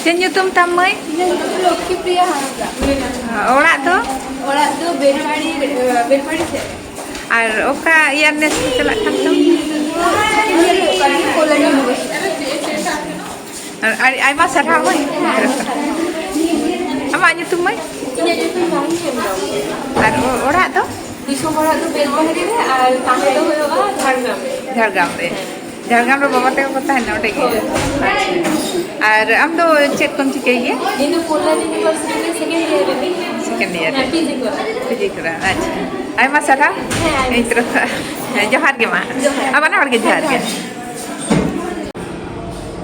Chen nyutum tam mai? Lokhi Priya Hamda. Orak tu? Orak tu Belpadi se. Ar oka awareness chalak kan tu? Kolani University. Aima sarah mai. Ama nyutum mai? Ini itu yang Ar orak tu? Disom orak tu Belpadi re, ar tahe tu hoga Jhargram. Jhargram re. Jhargram ro baba teko kota hai ote ge. Ar am do chet kom chikai ge? Ini Kolani University ke second year re. Second year. PG ko. PG kora. Acha. Aima sarah? Hai. Intro. Johar ge ma. Abana hor ge johar ge.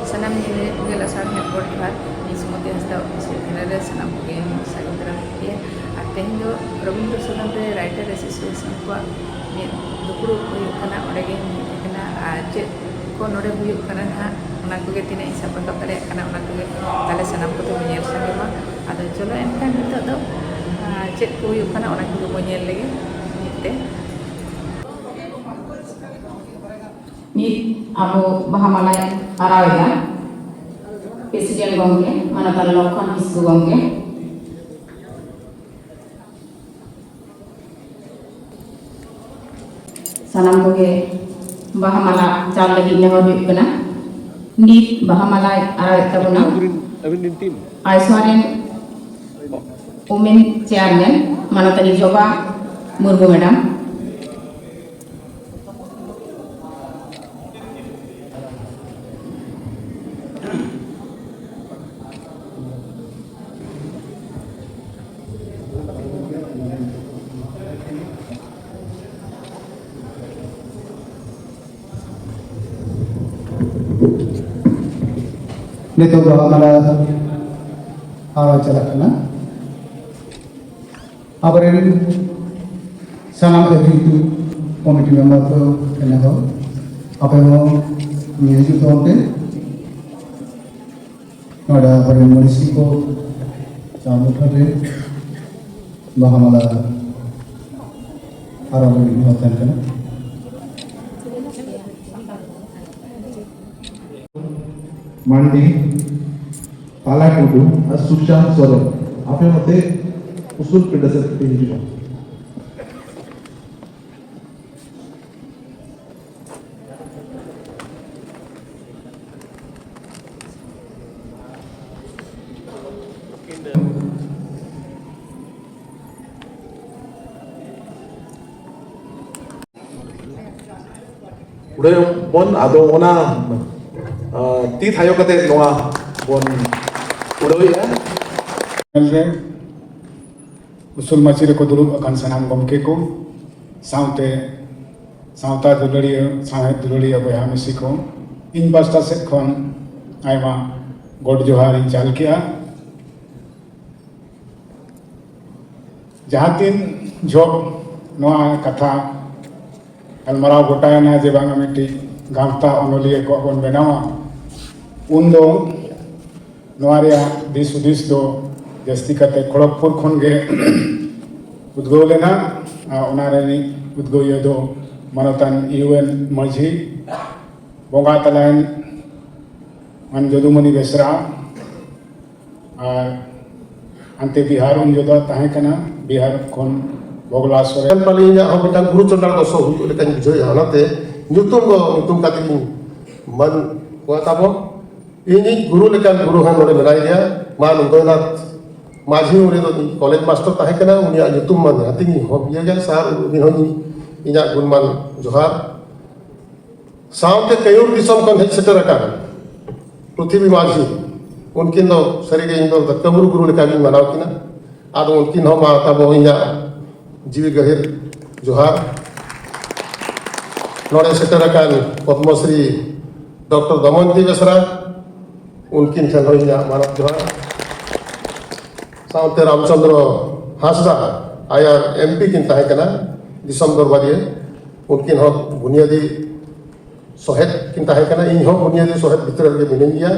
Sanam ge la sar me port bhat ismoti hasta seminare sanam ge sagutra ke ateng do Rabindra Sadan re writer association ko ni dukuru huyuk kana ode ge kana aj ko node huyuk kana ha ona ko ge tina isa pakap dare kana ona ko ge tale sanam ko to nyel sange ma ado cholo enkan nito do chet ko huyuk kana ona ko ge nyel lege nite ni abo bahamalai araweda presiden gongke manatan Lokhan Kisku gongke sanam koge bahamala chal lagi nehor huyuk kana nit bahamalai arawed tabuna Aiswanen women chairman manatani Joba Murmu madam Nito bahamala awa chalak kana abaren sanam executive committee member to kena ho ape ho music to pe nada abaren munisi ko chalu thare bahamala araw ni hotan kana Mandi, Palakudu, as Sushan Soren. Apa yang mate usul pendasar kehidupan. Udah bon ado ona ti thayo kate noa bon udoi ya Elre usul macire ko dulu akan sanam gomke ko saute sauta duluriya boya misi ko in basta se khon aima god johar in chal kiya jahatin job noa katha almarao gotayana je banga miti gamta onoliye ko bon benawa undo noaria disudis do jasti kate Kharagpur khon ge udgo lena onareni udgo yodo manatan UN majhi bonga talain man jodumani besra ante bihar un jodo tahe kana bihar khon bogla sore palinya hobitan guru chondal ko so lekan bijoi hanate nyutum kating man kuatabo ini guru lekan guru han ore benai dia man undonat माझी उरे तो college master ताहे कना उनिया nyutum man hatingi hobiya ga sar uni honi inya gunman johar साउंड कयूर दिसम kon hej seter akana Prithvi Majhi उनकिन दो सरीगे इन दो कमरु गुरु लेका भी मनाव किना आदो उनकिन हो मा तबो इnya जीवी गहिर जोहार नोड़े सेटर akan पद्मश्री डॉक्टर दमयंती बेसरा उनकिन ठन हो इnya मानव जोहार साउंड रामचंद्र हासदा आया एमपी किन ताहे कना दिसंबर बारिये उनकिन हो बुनियादी सोहेद किन ताहे कना इन हो बुनियादी सोहेद भितर के मिनिया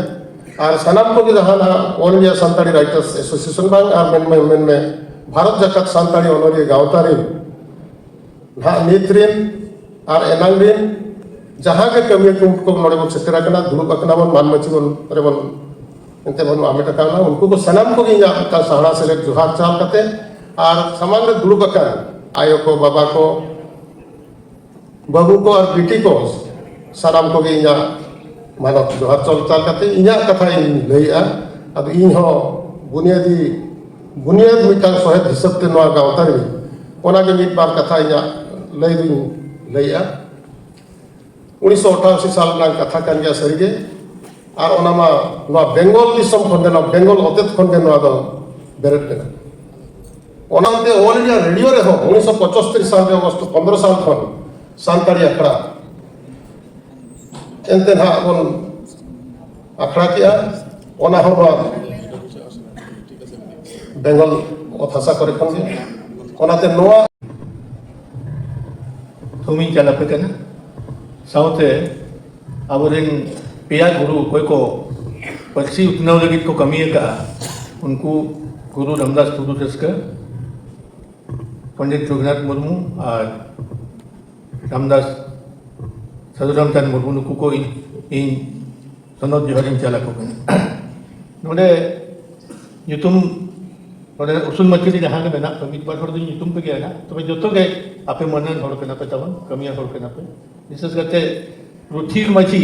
और सनाम को जहाना all India Santali writers association बांग और मेन में भारत जगत संताली ऑनरी गावतारी ना नेत्रिन और एनांग दिन जहाँ के कमी को नोड़े बन सेटेरा कना दुरुब अकना बन मान मची बन रे बन एंते बन आमेटा काना उनको को सनाम को गिया का सहारा से ले जुहार चाल कते और समाज में दुरुब अकन आयो को बाबा को बाबू को और बेटी को सनाम को गिया मानो जुहार चाल कते इया कथा इन लइया अब इन हो बुनियाद मिटांग सोहेद हिसाब ते नोआ गावता रे ओना के मिट बार कथा इया लई दिन लइया 1988 साल ना कथा कान गया सरीगे और ओनामा नोआ बेंगल दिसम खंडे ना बेंगल अतेत खंडे नोआ दो बेरेट लेना ओनाते ऑल इंडिया रेडियो रे हो 1975 साल रे अगस्त 15 साल खन सांतारी अखड़ा एंते ना बन अखड़ा किया ओना हो बेंगल भाषा करे खन ओनाते नोआ थुमी चला पे कना साउथे अबरेन पेया गुरु कोई को पक्षी उतनाव लगी को कमी है का उनको गुरु रामदास टुडू रस्कर पंडित रघुनाथ मुर्मू और रामदास साधुरामचंद मुर्मू नुकु को इन सनद जोहरिन चला को कना नोडे युतुम नोडे उसूल मचली जहाँ के बना तो मित बार थोड़ा दिन युतुम पे गया ना तो मैं जोतो गए आपे मनन थोड़ा के ना पे तवन कमियां थोड़ा के ना पे विशेष करके रुथिर मची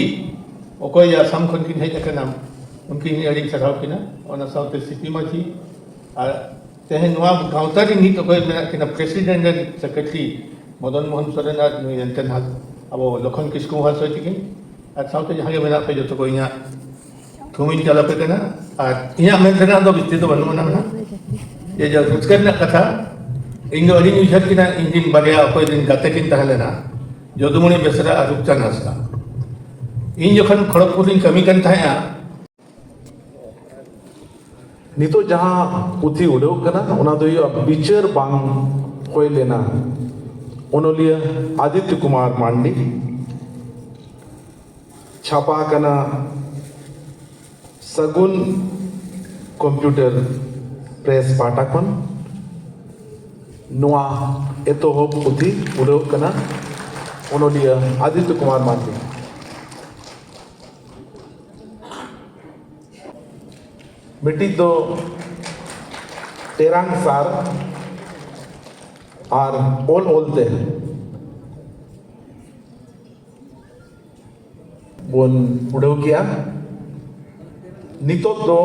ओको या सम खन की नहीं तक नाम उनकी अड़ी चढ़ाव की ना और ना साउथ सिटी मची और तेहे नवा गांवता री नी तो कोई मेरा के ना president and secretary Madan Mohan Soren आज नो एंटन हाल अब लखन किसको हाल सोची के और साउथ जहां के मेरा पे जो तो कोई यहाँ थुमिन चला पे करना और यहाँ मैं करना तो बिस्ते तो बनना ना ये जो कुछ करना कथा इंगो अड़ी न्यूज़ की ना इंजिन बढ़िया कोई दिन गाते किन तहले ना जोदुमणि बेसरा रुपचान हासदा इन जखन खड़गपुर कमी कन थाया नितो जहाँ पुथी उड़ो कना ओना दो बिचार बांग होय लेना ओनोलिया आदित्य कुमार मांडी छापा कना सगुन कंप्यूटर प्रेस पाटाकन नोआ एतो हो पुथी उड़ो कना ओनोलिया आदित्य कुमार मांडी मिट्टी दो तेरांग सार और ओल ओलते बोन उड़ो किया नितो दो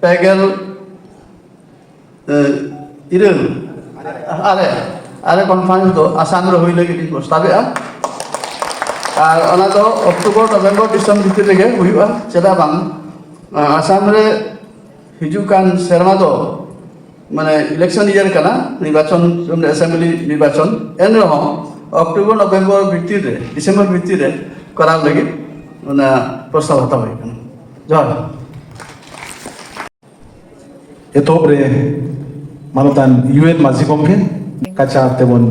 ᱯᱮᱜᱮᱞ ᱤᱨᱟᱹᱞ ᱟᱨᱮ ᱠᱚᱱᱯᱷᱟᱨᱮᱱᱥ ᱫᱚ ᱟᱥᱟᱢ ᱨᱮ ᱦᱩᱭ ᱞᱟᱹᱜᱤᱫ ᱤᱧ ᱯᱨᱚᱥᱛᱟᱵᱮᱜᱼᱟ ᱟᱨ ᱚᱱᱟ ᱫᱚ ᱚᱠᱴᱳᱵᱚᱨ ᱱᱚᱵᱷᱮᱢᱵᱚᱨ ᱰᱤᱥᱮᱢᱵᱚᱨ ᱵᱷᱤᱛᱤᱨ ᱨᱮᱜᱮ ᱦᱩᱭᱩᱜᱼᱟ ᱪᱮᱫᱟᱜ ᱵᱟᱝ आसाम रे हिजूक कान सेरमा दो माने इलेक्शन ईयर कना निर्वाचन असेंबली निर्वाचन एन रहो अक्टोबर नवेम्बर भितर रे डिसेम्बर भितर रे करा लगी ना प्रस्ताव हता होय कना जय एतोब रे मानतान यूएन माजी गमके काचा तेबन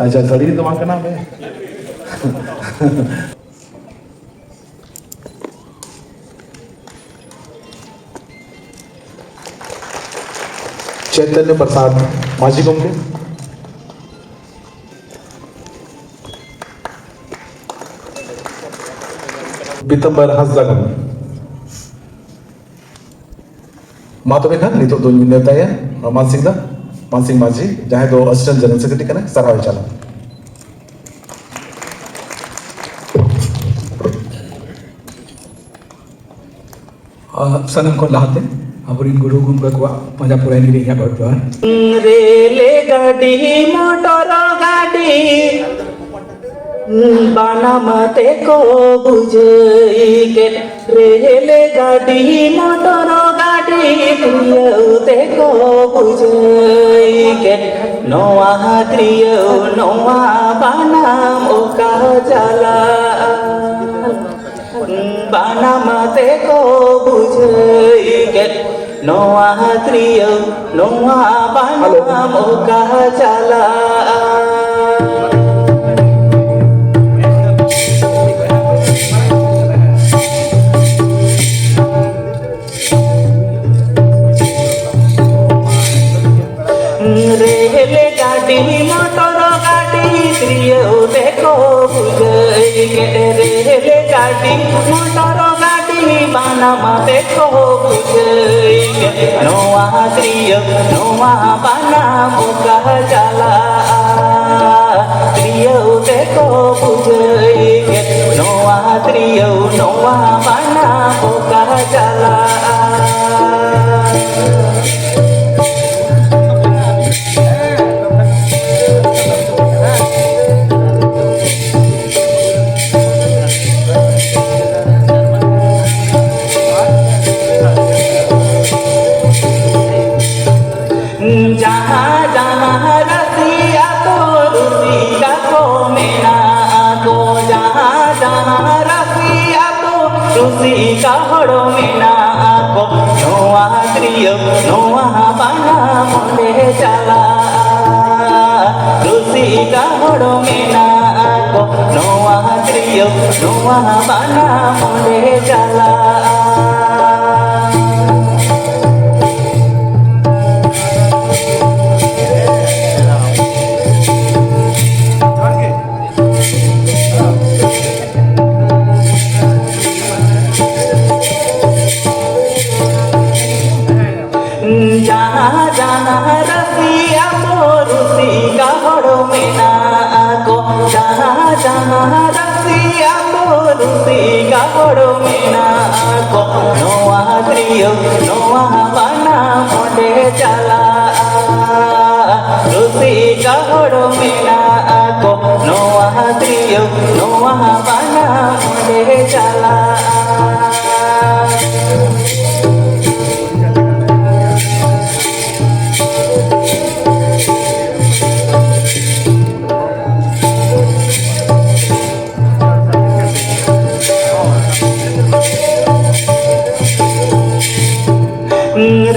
आजा सड़ी तो मान कना बे चैतन्य प्रसाद माजी गमके पीतम्बर हांसदा गमके मा तबे खान नितो दो नेताया मानसिंह माजी जहां दो असिस्टेंट जनरल सेक्रेटरी कना सरहाय चला सनम को लाते अबरिन गुरु गुंगा को पंजा पुरानी रे या गडवान रेले गाड़ी मोटर गाड़ी बानामते को बुझई के रेले गाड़ी मोटर गाड़ी प्रियते को बुझई के नोआ त्रियो नोआ बानाम ओका जाला बानामते को बुझई के नोआ त्रियो नोआ बानाम ओका जाला रेले गाड़ी मोटर गाड़ी त्रियो देखो बुझई के रेले गाड़ी मोटर गाड़ी बानामा देखो बुझई के नोआ त्रियो नोआ बानाम ओका जाला त्रियो देखो बुझई के नोआ त्रियो नोआ बानाम ओका जाला जहाँ जहाँ रसिया तो रुसिया को मेरा को जहाँ जहाँ रसिया तो रुसिया हड़ो मेरा को नोआ त्रियो नोआ बाना मोले चला रुसिया हड़ो मेरा को नोआ त्रियो नोआ बाना मोले चला जहाँ जहाँ रसिया को रुसिया हड़ो मेना को जहाँ जहाँ रसिया को रुसिया हड़ो मेना को नोआ त्रियो नोआ बाना मोले चला रुसिया हड़ो मेना को नोआ त्रियो नोआ बाना मोले चला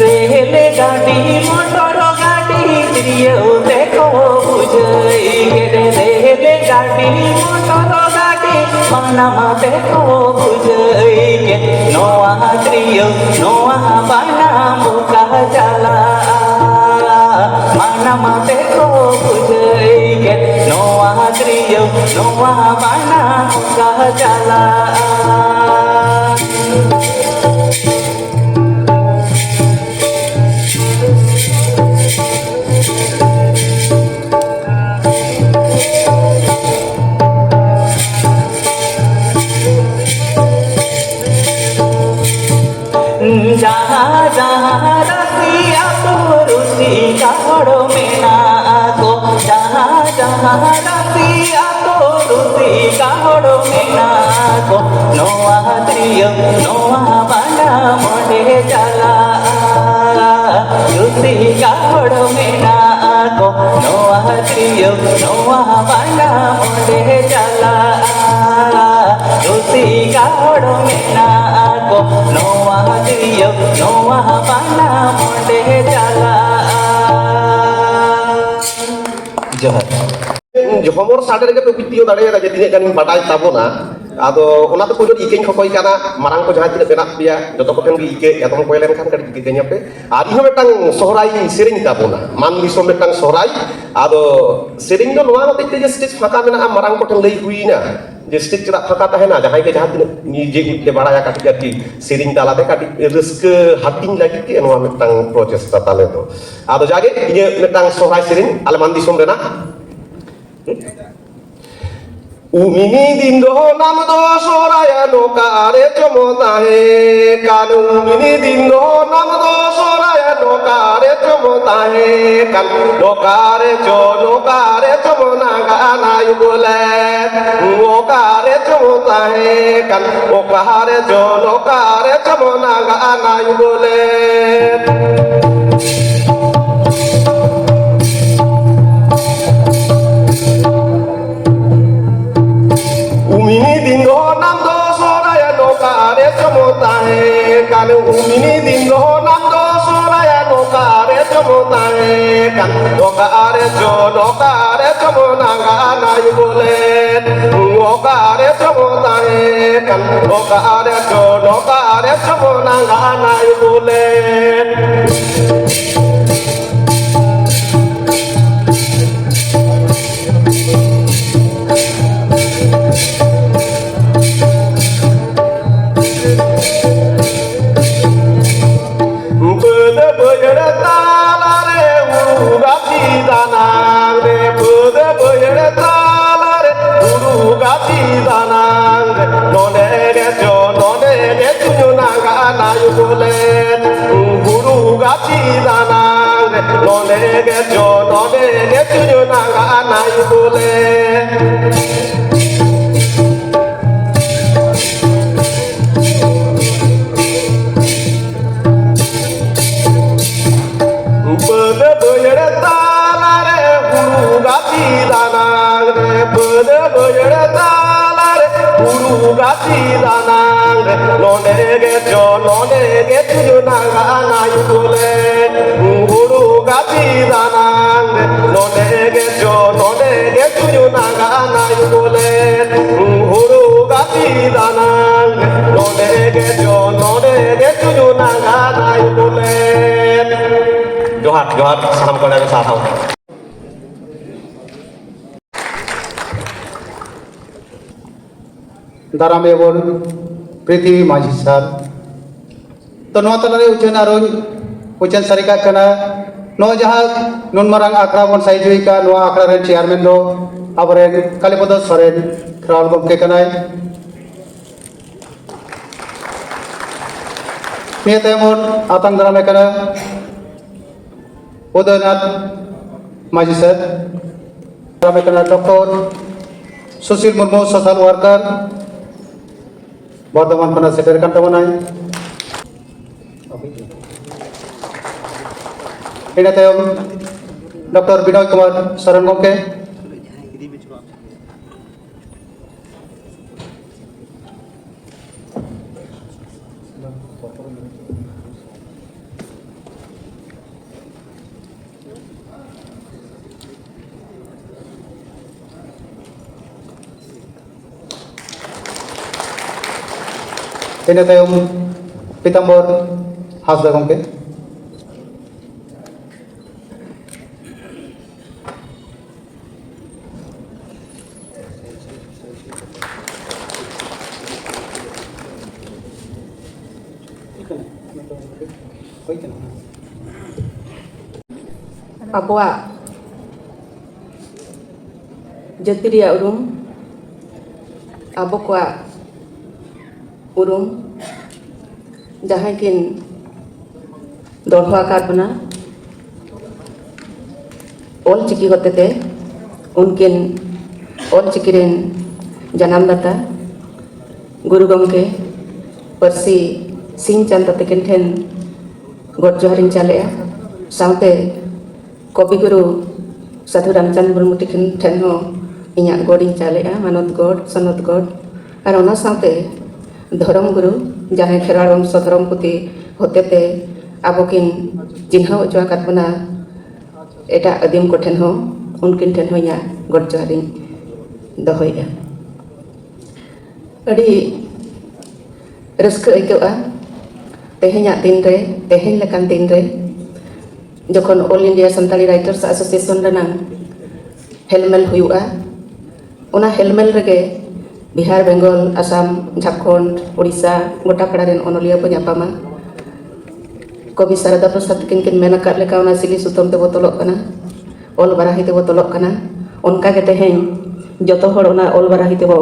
रेले गाड़ी मोटर गाड़ी त्रियो देखो बुझई के रेले गाड़ी मोटर गाड़ी बानामा देखो बुझई के नोआ त्रियो नोआ बानाम ओका जाला बानामा देखो बुझई के नोआ त्रियो नोआ बानाम ओका जाला जहाँ जहाँ रसिया को रुसिका हड़ मेना को जहाँ जहाँ रसिया को रुसिका हड़ मेना को नोआ त्रियो नोआ बाना मोड़े चला रुसिका हड़ मेना को नोआ त्रियो नोआ बाना मोड़े चला रुसिका हड़ मेना को नोआ त्रियो नोआ बाना मोड़े चला जोहार homor sadar ke pipitio dare na jadi kan batai tabona ado ona to kudu iken khokoi kana marang ko jaha tidak benak dia joto ko kan ike ya tom koelen kan kan ike nya pe ar iho metang sohrai sering tabona man disom metang sohrai ado sering do noa te je stage phaka mena marang ko tan lei huina je stage chira phaka tahena jaha ke jaha tidak nije utle baraya kati kati sering dalate kati risk hating lagi ke noa metang proses tatale to ado jage iye metang sohrai sering ale man disom rena umini dindo nam do soraya no kare chomota he kan umini dindo nam do soraya no kare chomota he kan no kare chomona ga na yule no kare chomota he kan no kare chomona ga na yule umini dindo nam do soraya no kare chomota he kan umini dindo nam do soraya no kare chomota he kan no kare chomona ga na yule no kare chomota he kan no kare chomona ga na yule Johar salam kepada sahabat. दारामे बोल पृथ्वी माझी sir तो नौ तलारे उचन आरोन उचन सरिका कना नौ जहां नुन मरंग आखरा बन साइजुई का नौ आखरा रे chairman दो अबरे कालीपद सरेन क्राउल गमके कनाय नियत एमोन आतंग दारामे कना उदयनाथ माझी सर दारामे कना डॉक्टर सुशील मुर्मू सोशल वर्कर बर्धमान पना shutter kan tamanai ina tayong Dr. Binoy Kumar Saran Gomke ina tayong Pitambor Hasda Gomke abuak jati dia urung abu kuat urung जहाँ किन दोढ़ा आकार बना ओल चिकी होते थे उनकिन ओल चिकी रेन जन्मदाता गुरु गमके परसी सिंह चंद तकिन ठेन गोड जोहरिन चाले साउते कवि गुरु साधु रामचंद्र मुर्मू तकिन ठेन हो इन्या गोडिन चाले मानद गोड सनद गोड और ओना साउते धर्म गुरु जहाँ खेरवाड़ वंश धर्म पुथी होते थे आबो किन चिन्हाव जो आकात बना एटा आदिम को ठेन हो उनकिन ठेन हो इन्या गोड जोहरिन दोहोया अड़ी रस्क आइकआ तेहेኛ दिन रे तेहेñ लेकान दिन रे जखन all India Santali writers association रनांग हेलमेल हुआ ओना हेलमेल रेगे बिहार बेंगल आसाम झारखंड उड़ीसा गोटा पड़ा रेन अनलिया को नापामा कवि शारदा प्रसाद किन किन मेन अकाद लेका ओना सिली सुतम ते बोतलोग कना ऑल बाराही ते बोतलोग कना उनका के तेहेñ जतो हड़ ओना ऑल बाराही ते बो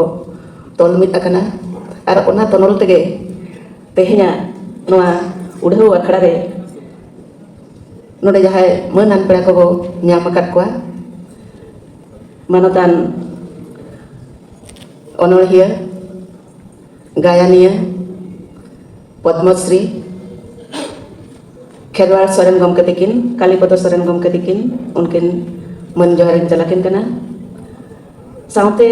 तोल मिद अकना और ओना तनल तेगे तेहेña नोआ उड़हौ अखड़ा रे नोडे जहाय मानान पेड़ा को नाम अकाद कोआ मानतान अनड़हिया गायनिया पद्मश्री खेरवाड़ सोरेन गमके तकिन कालीपद सोरेन गमके तकिन उनकिन मन जोहरिन चलाकिन कना साउते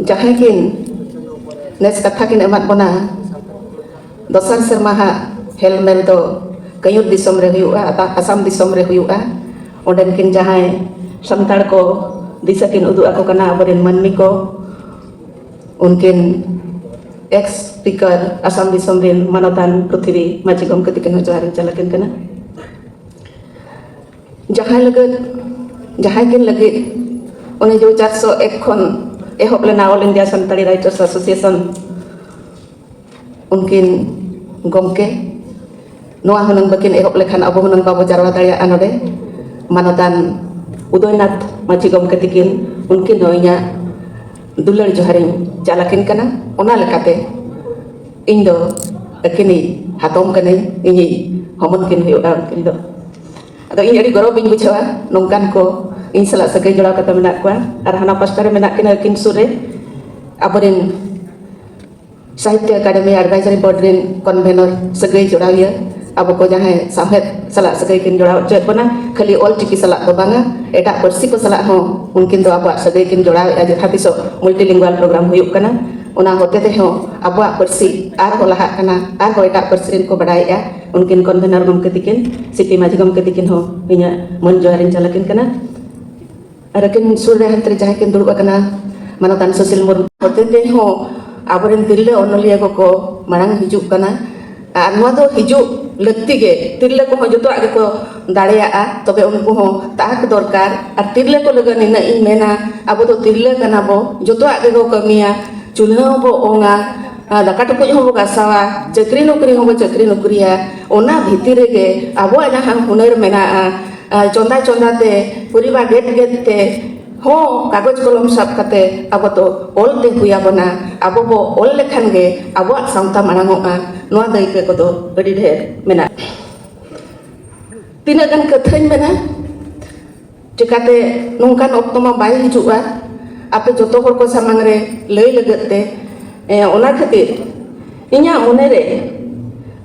जहाँ किन नेस कथा किन एमात बना दोसर सेरमा हेलमेल दो कयूर दिसम रे हुआ आसाम दिसम रे हुआ ओंडेन किन जहाँ संताड़ को दिशा किन उदू आको कना अबरेन मानमी को उनकिन एक्स स्पीकर आसाम दिसम रेन मानतान पृथ्वी माची गमके तकिन जोहरिन चलाकिन कना जहाँ किन लगे उन्हें जो 401 खन एहब लेना all India Santali writers association उनकिन गमके नोआ हुनंग बकिन एहब लेखान अब हुनंग बाबो जारवा दाड़िया नोडे मानतान उदयनाथ माची गमके तकिन उनकिन नोइया दुलर जोहरिन चालाकिन कना ओना लेकाते इन दो अकिनी हातम कने इनी हमन किन हुआ उनकिन दो अदो इन अड़ी गौरव बिन बुझावा नोंकान को इन सला सगै जोड़ा कते मेना कोआ और हाना पास्टा रे मेना किन किन सुरे अबरेन साहित्य अकादमी एडवाइजरी बोर्ड रेन कन्वेनर सगै जोड़ाविया अब को जहाँ साहेद सला सगै किन जोड़ा चेत बना खाली ऑल चिकी सला तो बांगा एटा परसी को सला हो उनकिन दो अब सगै किन जोड़ा जथा तिसो मल्टीलिंगुअल प्रोग्राम हुयुक कना ओना होते ते हो अब परसी आर हो लहा कना आर हो एटा परसी रेन को बडाइया उनकिन कन्वेनर गमके तकिन सीपी माजी गमके तकिन हो इन्या मन जोहरिन चलाकिन कना और किन सुर रे हंतरे जहाँ किन दुड़ब कना मानतान सुशील मुर्मू होते ते हो आबरेन तिरले अनलिया को मांग हिजुक कना और नोआ दो हिजुक लगती गे तिरले को जो को दाड़िया तबे उनको हो ताक दरकार और तिरले को लगन इन इन मेना अब तो तिरले कना बो जो को कमिया चूल्हा बो ओंगा दाका टुकुज हो गासावा चक्री नौकरी हो चक्री नौकरिया ओना भीतर गे अब जहाँ हुनर मेना चंदा चंदाते परिवार गेट गेट ते हो कागज कलम साब कते अब तो ऑल ते हुया बना अब बो ऑल लेखान गे अब सावता मांगोगा नोआ दायित्व को तो अड़ी ढेर मेना तीना गान कथाñ मेना चिकाते नोंकान ऑक्टो मा बाय हिजुआ आपे जतो हर को सामांग रे लई लगते ओना खातिर इन्या मने रे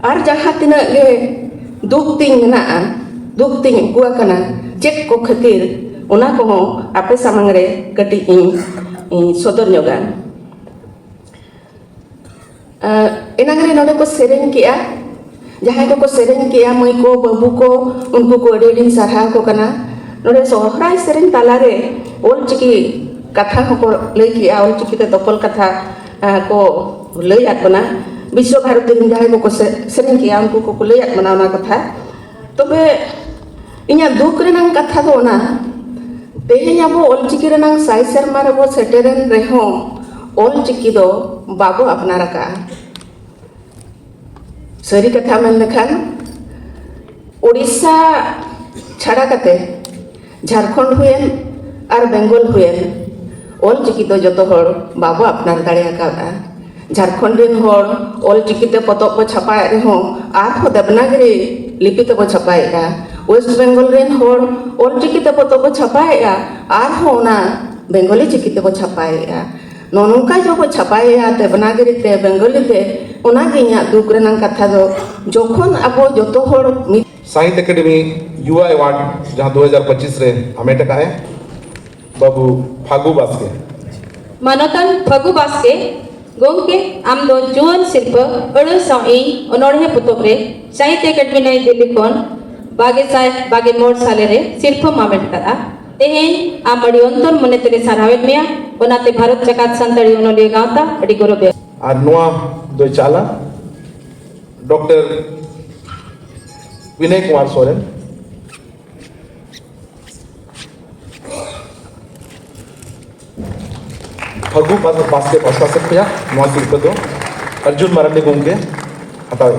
आर जहाँ तीना गे दुख तिंग मेना दुख तिंग कुआ कना चेक को खातिर ओना को हो आपे सामांग रे कटी सदर नोगा एनांग रे नोडे को सेरेन किया जहाँ को सेरेन किया मई को बाबू को उनको को अड़ी सारहा को कना नोडे सोहराय सेरेन ताला रे ओल चिकी कथा को लई किया ओल चिकी ते दपल कथा को लई आत बना विश्व भारती रिन जहाँ को सेरेन किया उनको को लई आत बना ओना कथा तबे इन्या दुख रेनांग कथा दो ना तेहेñ अब ऑल चिकी रेनांग साई सेरमा रे बो सेटेरेन रेहो ऑल चिकी दो बाबो अपनार का सरी कथा मन लेखान उड़ीसा छाड़ा कते झारखंड हुएन और बेंगल हुएन ऑल चिकी दो जतो हर बाबो अपनार दाड़िया का झारखंड रेन होड़ ऑल चिकिते पतब को छापाए रहो आर देवनागरी लिपि तब छापाएगा वेस्ट बेंगल रेन होड़ ऑल चिकिते पतब को छापाएगा आर बेंगली चिकिते को छापाएगा नोनका जो को छापाएगा देवनागरी ते बेंगली ते उना दुख रेना कथा दो जोखन अब जो होड़ साहित्य अकादमी युवा अवार्ड जहाँ 2025 रे हमें टका है बाबू फागु बास्के मानतान फगु बास्के गोंके आम दो जुआन शिल्प अड़ साई अनोढ़े पुतब रे साहित्य अकादमी नई दिल्ली कोन बागे मोड़ साले रे शिल्प मामेट करा तेहेन आम अड़ी अंतर मने तेरे सारावेत मिया ओनाते भारत जकात संतड़ी ओनोलिया गावता अड़ी गौरव और नोआ दो चाला डॉक्टर विनय कुमार सोरेन फगु बास्के पास पास नोआ शिल्प दो अर्जुन मरांडी गोंके हटावे